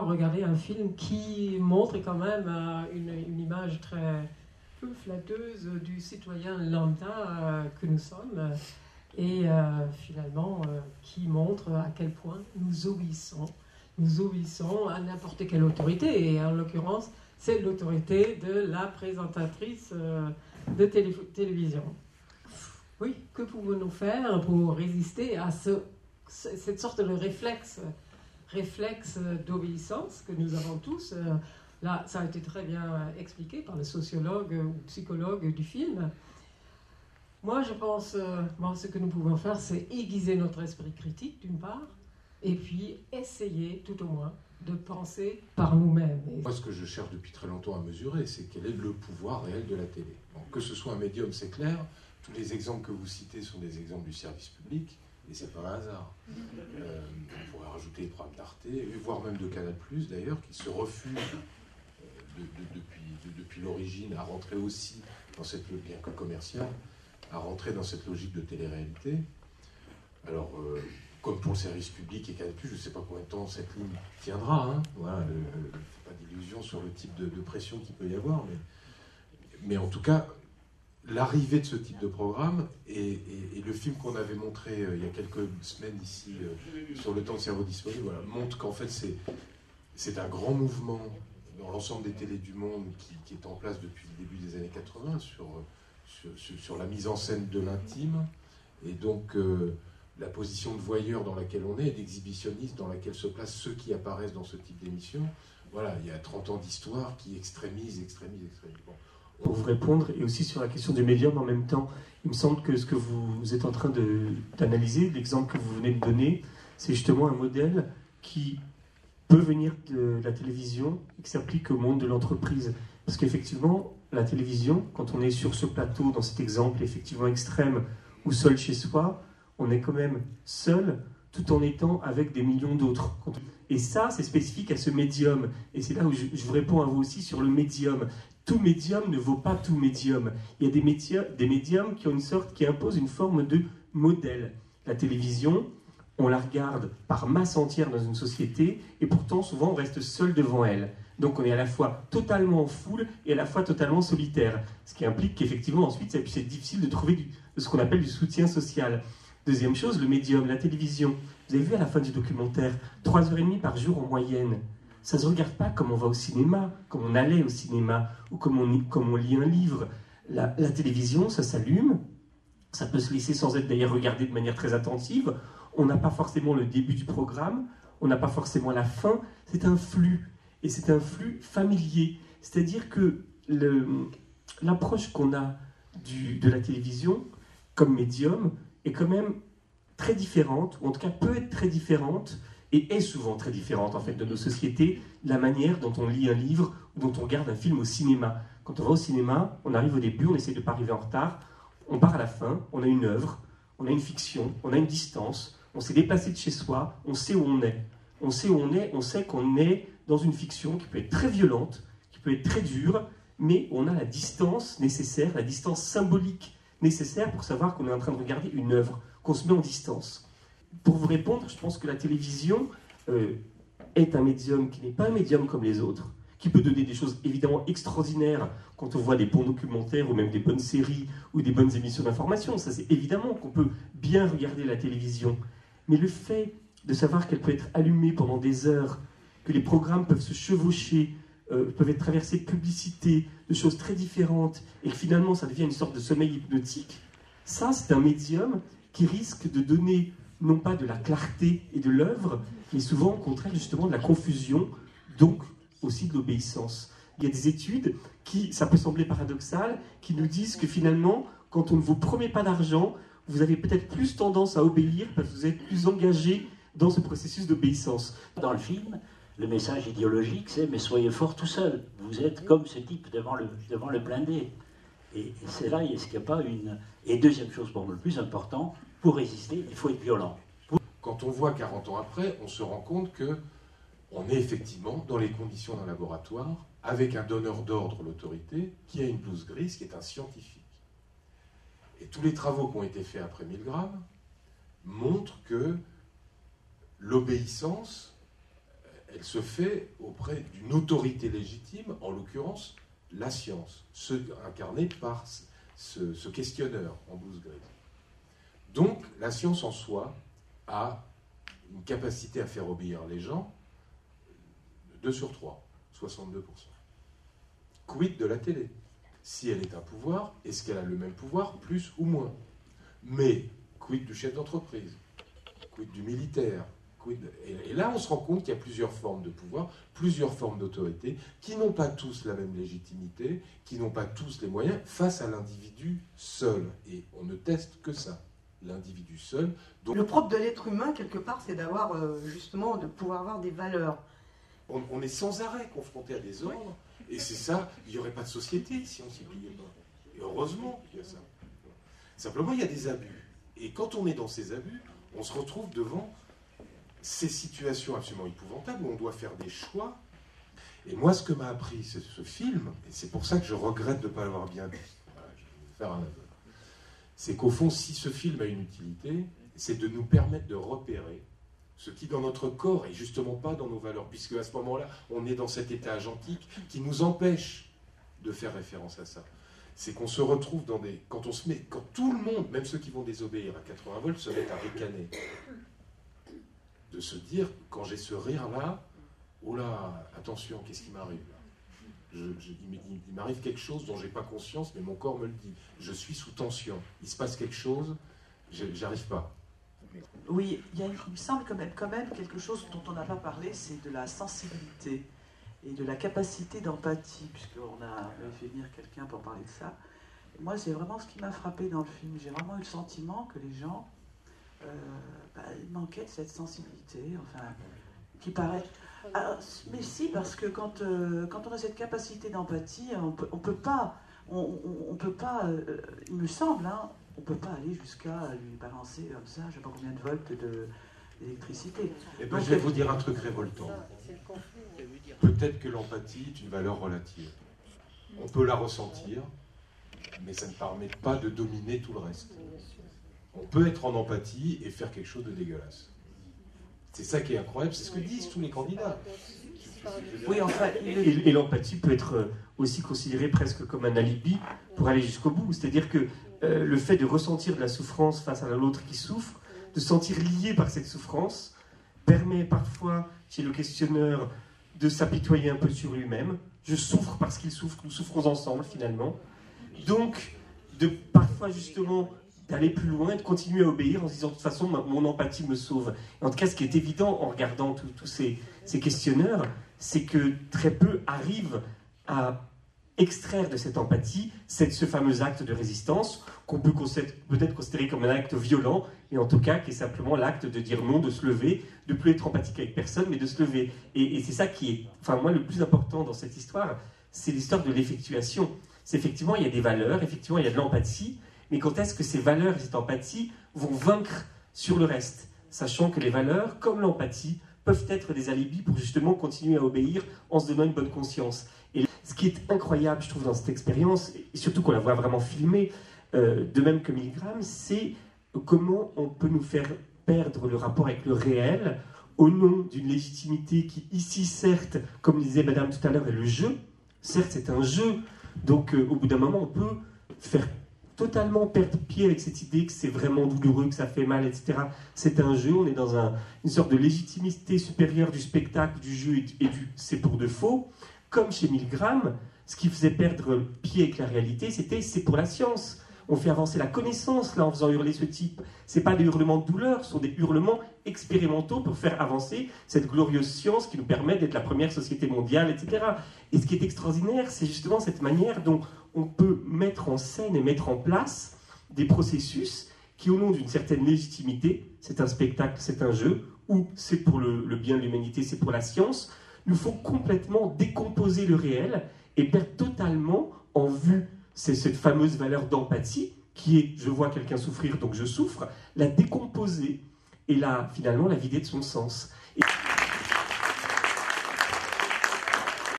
regarder un film qui montre quand même une image très peu flatteuse du citoyen lambda que nous sommes et finalement qui montre à quel point nous obéissons à n'importe quelle autorité, et en l'occurrence, c'est l'autorité de la présentatrice de télévision. Oui, que pouvons-nous faire pour résister à cette sorte de réflexe d'obéissance que nous avons tous? Là, ça a été très bien expliqué par le sociologue ou psychologue du film. Moi, je pense, ce que nous pouvons faire, c'est aiguiser notre esprit critique, d'une part, et puis essayer, tout au moins, de penser par nous-mêmes. Moi, ce que je cherche depuis très longtemps à mesurer, c'est quel est le pouvoir réel de la télé. Donc, que ce soit un médium, c'est clair. Tous les exemples que vous citez sont des exemples du service public, et c'est pas un hasard. On pourrait rajouter les programmes d'Arte, voire même de Canal+, d'ailleurs, qui se refusent depuis l'origine à rentrer aussi dans cette logique, bien que commerciale, à rentrer dans cette logique de télé-réalité. Alors, comme pour le service public et Canal+, je ne sais pas combien de temps cette ligne tiendra. Hein. Voilà, je ne fais pas d'illusion sur le type de pression qu'il peut y avoir, mais en tout cas, l'arrivée de ce type de programme et le film qu'on avait montré il y a quelques semaines ici sur le temps de cerveau disponible, voilà, montre qu'en fait c'est un grand mouvement dans l'ensemble des télés du monde qui est en place depuis le début des années 80 sur la mise en scène de l'intime, et donc la position de voyeur dans laquelle on est et d'exhibitionniste dans laquelle se placent ceux qui apparaissent dans ce type d'émission. Voilà, il y a 30 ans d'histoire qui extrémise. Bon. Pour vous répondre, et aussi sur la question du médium en même temps, il me semble que ce que vous êtes en train d'analyser, l'exemple que vous venez de donner, c'est justement un modèle qui peut venir de la télévision et qui s'applique au monde de l'entreprise. Parce qu'effectivement, la télévision, quand on est sur ce plateau, dans cet exemple effectivement extrême, ou seul chez soi, on est quand même seul, tout en étant avec des millions d'autres. Et ça, c'est spécifique à ce médium. Et c'est là où je vous réponds à vous aussi sur le médium. Tout médium ne vaut pas tout médium. Il y a des médiums qui imposent une forme de modèle. La télévision, on la regarde par masse entière dans une société, et pourtant, souvent, on reste seul devant elle. Donc, on est à la fois totalement en foule et à la fois totalement solitaire. Ce qui implique qu'effectivement, ensuite, c'est difficile de trouver ce qu'on appelle du soutien social. Deuxième chose, le médium, la télévision. Vous avez vu à la fin du documentaire, 3h30 par jour en moyenne. Ça ne se regarde pas comme on va au cinéma, comme on allait au cinéma, ou comme on lit un livre. La télévision, ça s'allume, ça peut se laisser sans être d'ailleurs regardé de manière très attentive. On n'a pas forcément le début du programme, on n'a pas forcément la fin, c'est un flux. Et c'est un flux familier. C'est-à-dire que l'approche qu'on a de la télévision comme médium est quand même très différente, ou en tout cas peut être très différente, et est souvent très différente en fait de nos sociétés, de la manière dont on lit un livre ou dont on regarde un film au cinéma. Quand on va au cinéma, on arrive au début, on essaie de ne pas arriver en retard, on part à la fin, on a une œuvre, on a une fiction, on a une distance, on s'est déplacé de chez soi, on sait où on est. On sait où on est, on sait qu'on est dans une fiction qui peut être très violente, qui peut être très dure, mais on a la distance nécessaire, la distance symbolique nécessaire pour savoir qu'on est en train de regarder une œuvre, qu'on se met en distance. Pour vous répondre, je pense que la télévision est un médium qui n'est pas un médium comme les autres, qui peut donner des choses évidemment extraordinaires quand on voit des bons documentaires ou même des bonnes séries ou des bonnes émissions d'information. Ça, c'est évidemment qu'on peut bien regarder la télévision. Mais le fait de savoir qu'elle peut être allumée pendant des heures, que les programmes peuvent se chevaucher, peuvent être traversés de publicités, de choses très différentes, et que finalement ça devient une sorte de sommeil hypnotique, ça c'est un médium qui risque de donner non pas de la clarté et de l'œuvre, mais souvent au contraire justement de la confusion, donc aussi de l'obéissance. Il y a des études qui, ça peut sembler paradoxal, qui nous disent que finalement, quand on ne vous promet pas d'argent, vous avez peut-être plus tendance à obéir parce que vous êtes plus engagé dans ce processus d'obéissance. Dans le film, le message idéologique, c'est « mais soyez fort tout seul, vous êtes comme ce type devant le blindé ». Et c'est là, est-ce qu'il n'y a pas une... Et deuxième chose pour moi, le plus important, pour résister, il faut être violent. Quand on voit 40 ans après, on se rend compte qu'on est effectivement dans les conditions d'un laboratoire, avec un donneur d'ordre, l'autorité, qui a une blouse grise, qui est un scientifique. Et tous les travaux qui ont été faits après Milgram montrent que l'obéissance elle se fait auprès d'une autorité légitime, en l'occurrence la science, incarnée par ce questionneur en 12 grilles. Donc la science en soi a une capacité à faire obéir les gens, 2 sur 3, 62%. Quid de la télé? Si elle est un pouvoir, est-ce qu'elle a le même pouvoir, plus ou moins? Mais quid du chef d'entreprise? Quid du militaire? Et là, on se rend compte qu'il y a plusieurs formes de pouvoir, plusieurs formes d'autorité, qui n'ont pas tous la même légitimité, qui n'ont pas tous les moyens, face à l'individu seul. Et on ne teste que ça, l'individu seul. Donc, le propre de l'être humain, quelque part, c'est d'avoir, justement, de pouvoir avoir des valeurs. On est sans arrêt confronté à des ordres, et c'est ça, il n'y aurait pas de société si on ne s'y pliait pas. Et heureusement qu'il y a ça. Simplement, il y a des abus. Et quand on est dans ces abus, on se retrouve devant ces situations absolument épouvantables où on doit faire des choix. Et moi, ce que m'a appris ce film, et c'est pour ça que je regrette de ne pas l'avoir bien vu, voilà, je vais faire un aveu, c'est qu'au fond, si ce film a une utilité, c'est de nous permettre de repérer ce qui dans notre corps et justement pas dans nos valeurs, puisque à ce moment-là, on est dans cet état agentique qui nous empêche de faire référence à ça. C'est qu'on se retrouve dans des... Quand tout le monde, même ceux qui vont désobéir à 80 volts, se mettent à ricaner. De se dire, quand j'ai ce rire-là, oh là, attention, qu'est-ce qui m'arrive là? Il m'arrive quelque chose dont je n'ai pas conscience, mais mon corps me le dit. Je suis sous tension. Il se passe quelque chose, j'arrive pas. Oui, il me semble quand même quelque chose dont on n'a pas parlé, c'est de la sensibilité et de la capacité d'empathie, puisqu'on a fait venir quelqu'un pour parler de ça. Et moi, c'est vraiment ce qui m'a frappé dans le film. J'ai vraiment eu le sentiment que les gens ils manquaient de cette sensibilité, enfin, qui paraît... Alors, mais si, parce que quand on a cette capacité d'empathie, on peut pas, il me semble, hein, on ne peut pas aller jusqu'à lui balancer comme ça, je ne sais pas combien de volts d'électricité. Eh ben, je vais vous dire un truc révoltant. Peut-être que l'empathie est une valeur relative. On peut la ressentir, mais ça ne permet pas de dominer tout le reste. On peut être en empathie et faire quelque chose de dégueulasse. C'est ça qui est incroyable, c'est ce que disent tous les candidats. Oui, enfin, et l'empathie peut être aussi considérée presque comme un alibi pour aller jusqu'au bout. C'est-à-dire que le fait de ressentir de la souffrance face à l'autre qui souffre, de se sentir lié par cette souffrance, permet parfois, chez le questionneur, de s'apitoyer un peu sur lui-même. Je souffre parce qu'il souffre, nous souffrons ensemble finalement. Donc, de parfois justement d'aller plus loin, de continuer à obéir en se disant de toute façon mon empathie me sauve. Et en tout cas, ce qui est évident en regardant tous ces questionneurs, c'est que très peu arrivent à extraire de cette empathie ce fameux acte de résistance qu'on peut peut-être considérer comme un acte violent, et en tout cas qui est simplement l'acte de dire non, de se lever, de plus être empathique avec personne, mais de se lever. Et c'est ça qui est, enfin moi, le plus important dans cette histoire, c'est l'histoire de l'effectuation. C'est effectivement, il y a des valeurs, effectivement, il y a de l'empathie, mais quand est-ce que ces valeurs et cette empathie vont vaincre sur le reste, sachant que les valeurs, comme l'empathie, peuvent être des alibis pour justement continuer à obéir en se donnant une bonne conscience. Et ce qui est incroyable, je trouve, dans cette expérience, et surtout qu'on la voit vraiment filmée, de même que Milgram, c'est comment on peut nous faire perdre le rapport avec le réel au nom d'une légitimité qui, ici, certes, comme disait Madame tout à l'heure, est le jeu. Certes, c'est un jeu. Donc, au bout d'un moment, on peut faire totalement perdre pied avec cette idée que c'est vraiment douloureux, que ça fait mal, etc. C'est un jeu, on est dans une sorte de légitimité supérieure du spectacle, du jeu et du c'est pour de faux. Comme chez Milgram, ce qui faisait perdre pied avec la réalité, c'est pour la science. On fait avancer la connaissance, là, en faisant hurler ce type. Ce n'est pas des hurlements de douleur, ce sont des hurlements expérimentaux pour faire avancer cette glorieuse science qui nous permet d'être la première société mondiale, etc. Et ce qui est extraordinaire, c'est justement cette manière dont on peut mettre en scène et mettre en place des processus qui, au nom d'une certaine légitimité, c'est un spectacle, c'est un jeu, ou c'est pour le bien de l'humanité, c'est pour la science, nous font complètement décomposer le réel et perdre totalement en vue cette fameuse valeur d'empathie qui est « je vois quelqu'un souffrir, donc je souffre », la décomposer et finalement la vider de son sens.